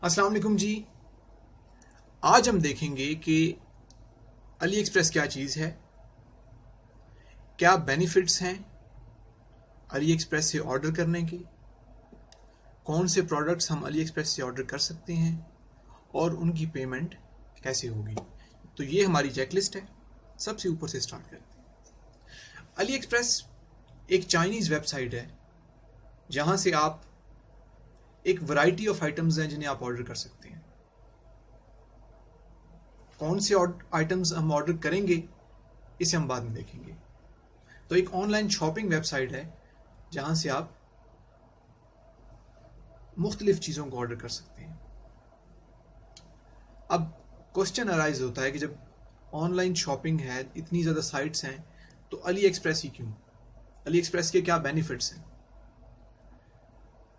अस्सलाम वालेकुम जी। आज हम देखेंगे कि अली एक्सप्रेस क्या चीज़ है, क्या बेनिफिट्स हैं अली एक्सप्रेस से ऑर्डर करने के, कौन से प्रोडक्ट्स हम अली एक्सप्रेस से ऑर्डर कर सकते हैं और उनकी पेमेंट कैसे होगी। तो ये हमारी चेकलिस्ट है। सबसे ऊपर से स्टार्ट करते हैं। अली एक्सप्रेस एक चाइनीज़ वेबसाइट है जहाँ से आप एक वैरायटी ऑफ आइटम्स हैं जिन्हें आप ऑर्डर कर सकते हैं। कौन से आइटम्स हम ऑर्डर करेंगे इसे हम बाद में देखेंगे। तो एक ऑनलाइन शॉपिंग वेबसाइट है जहां से आप मुख्तलिफ चीज़ों को ऑर्डर कर सकते हैं। अब क्वेश्चन अराइज होता है कि जब ऑनलाइन शॉपिंग है, इतनी ज़्यादा साइट्स हैं, तो अली एक्सप्रेस ही क्यों? अली एक्सप्रेस के क्या बेनिफिट्स हैं?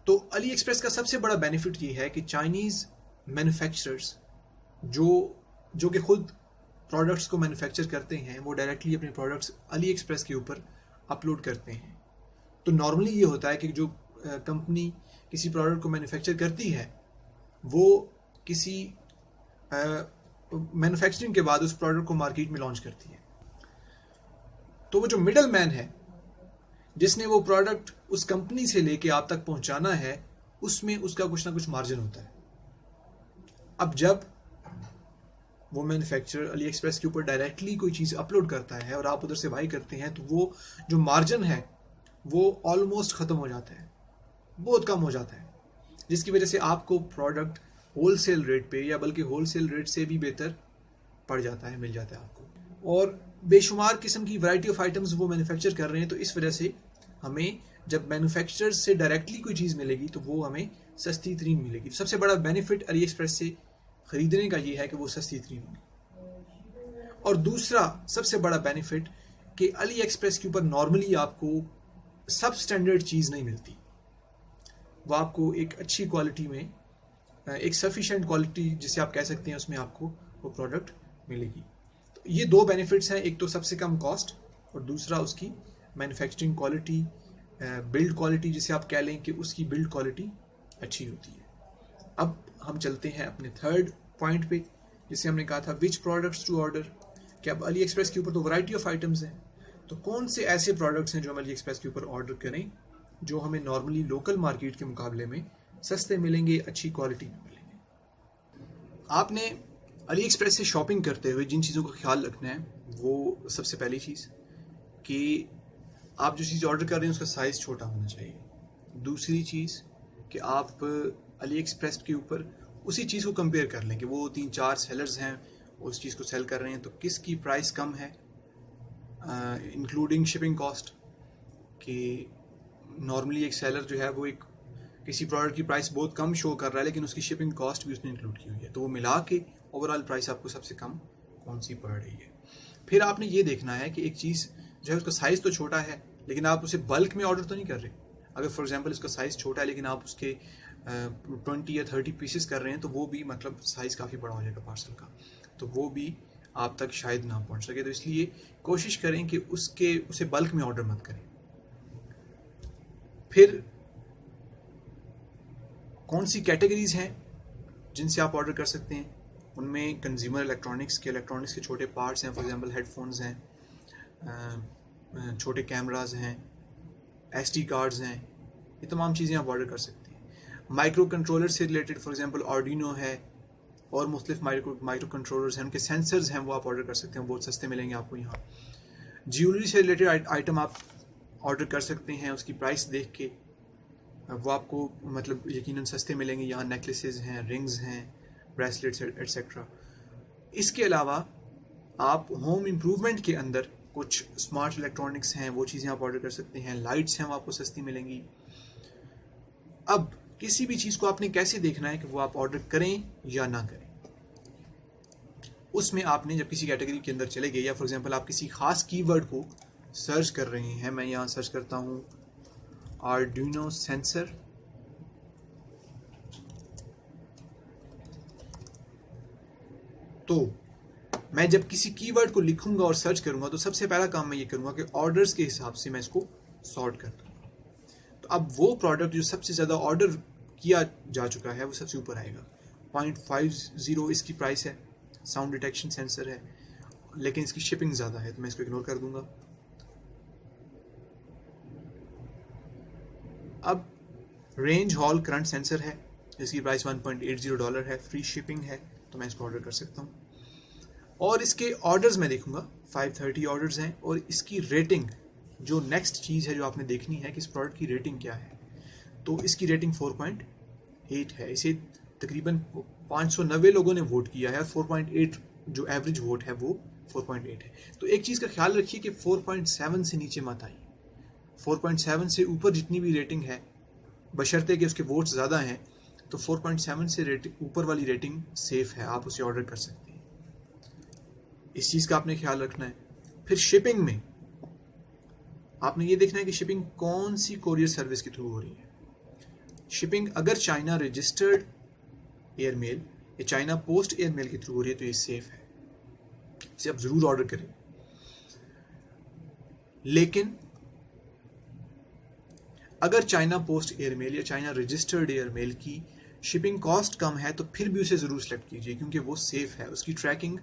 तो अली एक्सप्रेस का सबसे बड़ा बेनिफिट ये है कि चाइनीज़ मैन्युफैक्चरर्स जो कि खुद प्रोडक्ट्स को मैन्युफैक्चर करते हैं, वो डायरेक्टली अपने प्रोडक्ट्स अली एक्सप्रेस के ऊपर अपलोड करते हैं। तो नॉर्मली ये होता है कि जो कंपनी किसी प्रोडक्ट को मैन्युफैक्चर करती है, वो किसी मैन्युफैक्चरिंग के बाद उस प्रोडक्ट को मार्केट में लॉन्च करती है। तो वो जो मिडल मैन है जिसने वो प्रोडक्ट उस कंपनी से लेके आप तक पहुंचाना है, उसमें उसका कुछ ना कुछ मार्जिन होता है। अब जब वो मैन्युफैक्चरर अली एक्सप्रेस के ऊपर डायरेक्टली कोई चीज़ अपलोड करता है और आप उधर से बाई करते हैं, तो वो जो मार्जिन है वो ऑलमोस्ट ख़त्म हो जाता है, बहुत कम हो जाता है, जिसकी वजह से आपको प्रोडक्ट होलसेल रेट पे या बल्कि होलसेल रेट से भी बेहतर पड़ जाता है, मिल जाता है आपको। और बेशुमार किस्म की वैरायटी ऑफ आइटम्स वो मैन्युफैक्चर कर रहे हैं, तो इस वजह से हमें जब मैन्युफैक्चरर से डायरेक्टली कोई चीज़ मिलेगी तो वो हमें सस्ती तरीन मिलेगी। सबसे बड़ा बेनिफिट अली एक्सप्रेस से ख़रीदने का ये है कि वो सस्ती तरीन होगी। और दूसरा सबसे बड़ा बेनिफिट कि अली एक्सप्रेस के ऊपर नॉर्मली आपको सब स्टैंडर्ड चीज़ नहीं मिलती, वो आपको एक अच्छी क्वालिटी में, एक सफिशिएंट क्वालिटी जिसे आप कह सकते हैं, उसमें आपको वो प्रोडक्ट मिलेगी। तो ये दो बेनिफिट्स हैं, एक तो सबसे कम कॉस्ट और दूसरा उसकी मैन्युफैक्चरिंग क्वालिटी, बिल्ड क्वालिटी जिसे आप कह लें कि उसकी बिल्ड क्वालिटी अच्छी होती है। अब हम चलते हैं अपने थर्ड पॉइंट पे, जिसे हमने कहा था विच प्रोडक्ट्स टू ऑर्डर। कि अब अली एक्सप्रेस के ऊपर तो वैरायटी ऑफ आइटम्स हैं, तो कौन से ऐसे प्रोडक्ट्स हैं जो हम अली एक्सप्रेस के ऊपर ऑर्डर करें जो हमें नॉर्मली लोकल मार्केट के मुकाबले में सस्ते मिलेंगे, अच्छी क्वालिटी में मिलेंगे। आपने अली एक्सप्रेस से शॉपिंग करते हुए जिन चीज़ों का ख्याल रखना है, वो सबसे पहली चीज़ कि आप जो चीज़ ऑर्डर कर रहे हैं उसका साइज़ छोटा होना चाहिए। दूसरी चीज़ कि आप अली एक्सप्रेस के ऊपर उसी चीज़ को कंपेयर कर लें कि वो 3-4 सेलर्स हैं, उस चीज़ को सेल कर रहे हैं, तो किसकी प्राइस कम है इंक्लूडिंग शिपिंग कॉस्ट। कि नॉर्मली एक सेलर जो है वो एक किसी प्रोडक्ट की प्राइस बहुत कम शो कर रहा है, लेकिन उसकी शिपिंग कॉस्ट भी उसने इंक्लूड की हुई है, तो वो मिला के ओवरऑल प्राइस आपको सबसे कम कौन सी पड़ रही है। फिर आपने ये देखना है कि एक चीज़ जो है उसका साइज़ तो छोटा है, लेकिन आप उसे बल्क में ऑर्डर तो नहीं कर रहे। अगर फॉर एग्जांपल इसका साइज़ छोटा है लेकिन आप उसके 20 या 30 पीसेस कर रहे हैं, तो वो भी मतलब साइज़ काफ़ी बड़ा हो जाएगा पार्सल का, तो वो भी आप तक शायद ना पहुंच सके। तो इसलिए कोशिश करें कि उसे बल्क में ऑर्डर मत करें। फिर कौन सी कैटेगरीज हैं जिनसे आप ऑर्डर कर सकते हैं, उनमें कंज्यूमर इलेक्ट्रॉनिक्स के छोटे पार्ट्स हैं, फॉर एग्जांपल हेडफोन्स हैं, छोटे कैमराज हैं, एसडी कार्ड्स हैं, ये तमाम चीज़ें आप ऑर्डर कर सकते हैं। माइक्रो कंट्रोलर से रिलेटेड फॉर एग्जांपल आर्डिनो है और मुख्तलिफ माइक्रो कंट्रोलर्स हैं, उनके सेंसर्स हैं, वो आप ऑर्डर कर सकते हैं, बहुत सस्ते मिलेंगे आपको यहाँ। ज्वेलरी से रिलेटेड आइटम आप ऑर्डर कर सकते हैं, उसकी प्राइस देख के वो आपको मतलब यकीनन सस्ते मिलेंगे। यहाँ नेकलेसेस हैं, रिंग्स हैं, ब्रेसलेट्स एट्सेट्रा। इसके अलावा आप होम इम्प्रूवमेंट के अंदर कुछ स्मार्ट इलेक्ट्रॉनिक्स हैं, वो चीज़ें आप ऑर्डर कर सकते हैं। लाइट्स हैं, वो आपको सस्ती मिलेंगी। अब किसी भी चीज़ को आपने कैसे देखना है कि वो आप ऑर्डर करें या ना करें। उसमें आपने जब किसी कैटेगरी के अंदर चले गए, या फॉर एग्जांपल आप किसी खास कीवर्ड को सर्च कर रहे हैं, मैं यहाँ सर्च करता हूँ आर्डुइनो सेंसर, तो मैं जब किसी कीवर्ड को लिखूंगा और सर्च करूंगा, तो सबसे पहला काम मैं ये करूंगा कि ऑर्डर्स के हिसाब से मैं इसको सॉर्ट कर दूंगा। तो अब वो प्रोडक्ट जो सबसे ज़्यादा ऑर्डर किया जा चुका है वो सबसे ऊपर आएगा, 0.50 इसकी प्राइस है, साउंड डिटेक्शन सेंसर है, लेकिन इसकी शिपिंग ज़्यादा है तो मैं इसको इग्नोर कर दूंगा। अब रेंज हॉल करंट सेंसर है जिसकी प्राइस $1.80 है, फ्री शिपिंग है, तो मैं इसको ऑर्डर कर सकता हूँ। और इसके ऑर्डर्स मैं देखूंगा 530 ऑर्डर्स हैं, और इसकी रेटिंग जो नेक्स्ट चीज़ है जो आपने देखनी है कि इस प्रोडक्ट की रेटिंग क्या है, तो इसकी रेटिंग 4.8 है। इसे तकरीबन 590 लोगों ने वोट किया है और 4.8 जो एवरेज वोट है वो 4.8 है। तो एक चीज़ का ख्याल रखिए कि 4.7 से नीचे मत आइए। 4.7 से ऊपर जितनी भी रेटिंग है, बशर्ते कि उसके वोट्स ज़्यादा हैं, तो 4.7 से रेटिंग ऊपर वाली रेटिंग सेफ है, आप उसे ऑर्डर कर सकते हैं। इस चीज़ का आपने ख्याल रखना है। फिर शिपिंग में आपने ये देखना है कि शिपिंग कौन सी कोरियर सर्विस के थ्रू हो रही है। शिपिंग अगर चाइना रजिस्टर्ड एयरमेल या चाइना पोस्ट एयरमेल के थ्रू हो रही है तो ये सेफ है, इसे आप ज़रूर ऑर्डर करें। लेकिन अगर चाइना पोस्ट एयरमेल या चाइना रजिस्टर्ड एयरमेल की शिपिंग कॉस्ट कम है तो फिर भी उसे ज़रूर सेलेक्ट कीजिए, क्योंकि वो सेफ है। उसकी ट्रैकिंग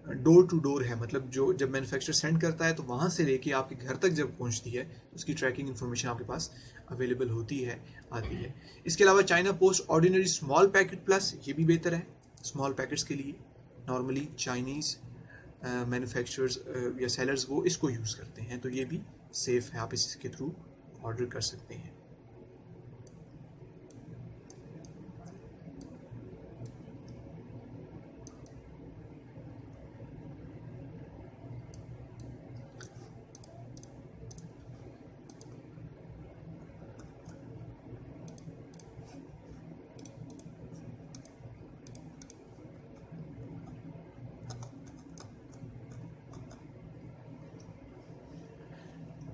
डोर टू डोर है, मतलब जो जब मैन्युफैक्चरर सेंड करता है तो वहाँ से लेके आपके घर तक जब पहुँचती है उसकी ट्रैकिंग इन्फॉर्मेशन आपके पास अवेलेबल होती है, आती है। इसके अलावा China post ordinary small packet plus ये भी बेहतर है स्मॉल पैकेट्स के लिए। नॉर्मली चाइनीज़ मैन्युफैक्चरर्स या सेलर्स वो इसको यूज़ करते हैं, तो ये भी सेफ़ है, आप इसके थ्रू ऑर्डर कर सकते हैं।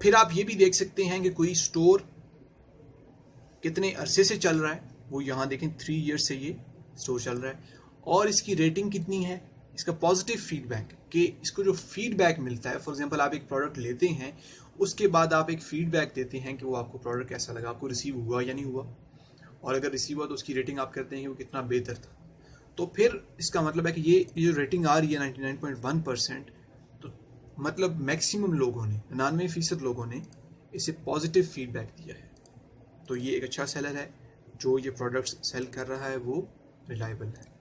फिर आप ये भी देख सकते हैं कि कोई स्टोर कितने अरसे से चल रहा है, वो यहाँ देखें 3 ईयर्स से ये स्टोर चल रहा है, और इसकी रेटिंग कितनी है, इसका पॉजिटिव फीडबैक, कि इसको जो फीडबैक मिलता है, फॉर एग्जांपल आप एक प्रोडक्ट लेते हैं उसके बाद आप एक फीडबैक देते हैं कि वो आपको प्रोडक्ट कैसा लगा, आपको रिसीव हुआ या नहीं हुआ, और अगर रिसीव हुआ तो उसकी रेटिंग आप करते हैं कि वो कितना बेहतर था। तो फिर इसका मतलब है कि ये जो रेटिंग आ रही है 99.1%, मतलब मैक्सिमम लोगों ने 99% लोगों ने इसे पॉजिटिव फीडबैक दिया है, तो ये एक अच्छा सेलर है। जो ये प्रोडक्ट्स सेल कर रहा है वो रिलायबल है।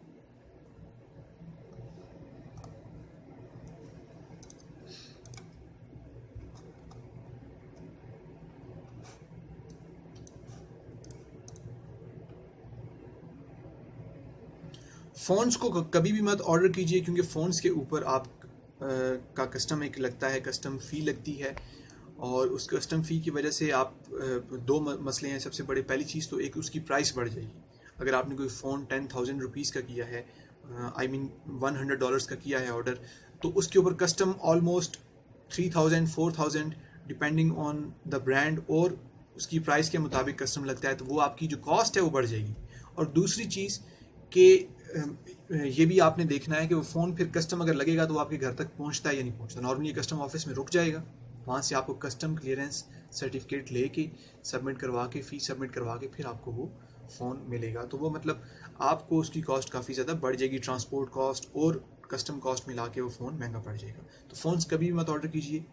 फ़ोन्स को कभी भी मत ऑर्डर कीजिए, क्योंकि फ़ोन्स के ऊपर आप का कस्टम एक लगता है, कस्टम फ़ी लगती है, और उस कस्टम फ़ी की वजह से आप दो मसले हैं सबसे बड़े। पहली चीज़ तो एक उसकी प्राइस बढ़ जाएगी। अगर आपने कोई फ़ोन 10,000 रुपीज़ का किया है, आई मीन $100 का किया है ऑर्डर, तो उसके ऊपर custom almost 3,000 4,000 depending on the brand और उसकी प्राइस के मुताबिक कस्टम लगता है, तो वो आपकी जो कॉस्ट है वो बढ़ जाएगी। और दूसरी चीज़ कि ये भी आपने देखना है कि वो फ़ोन फिर कस्टम अगर लगेगा तो वो आपके घर तक पहुंचता है या नहीं पहुंचता। नॉर्मली कस्टम ऑफिस में रुक जाएगा, वहाँ से आपको कस्टम क्लियरेंस सर्टिफिकेट लेके सबमिट करवा के फ़ी सबमिट करवा के फिर आपको वो फ़ोन मिलेगा। तो वो मतलब आपको उसकी कॉस्ट काफ़ी ज़्यादा बढ़ जाएगी, ट्रांसपोर्ट कॉस्ट और कस्टम कॉस्ट मिला के वो फ़ोन महंगा पड़ जाएगा। तो फ़ोन्स कभी भी मत ऑर्डर कीजिए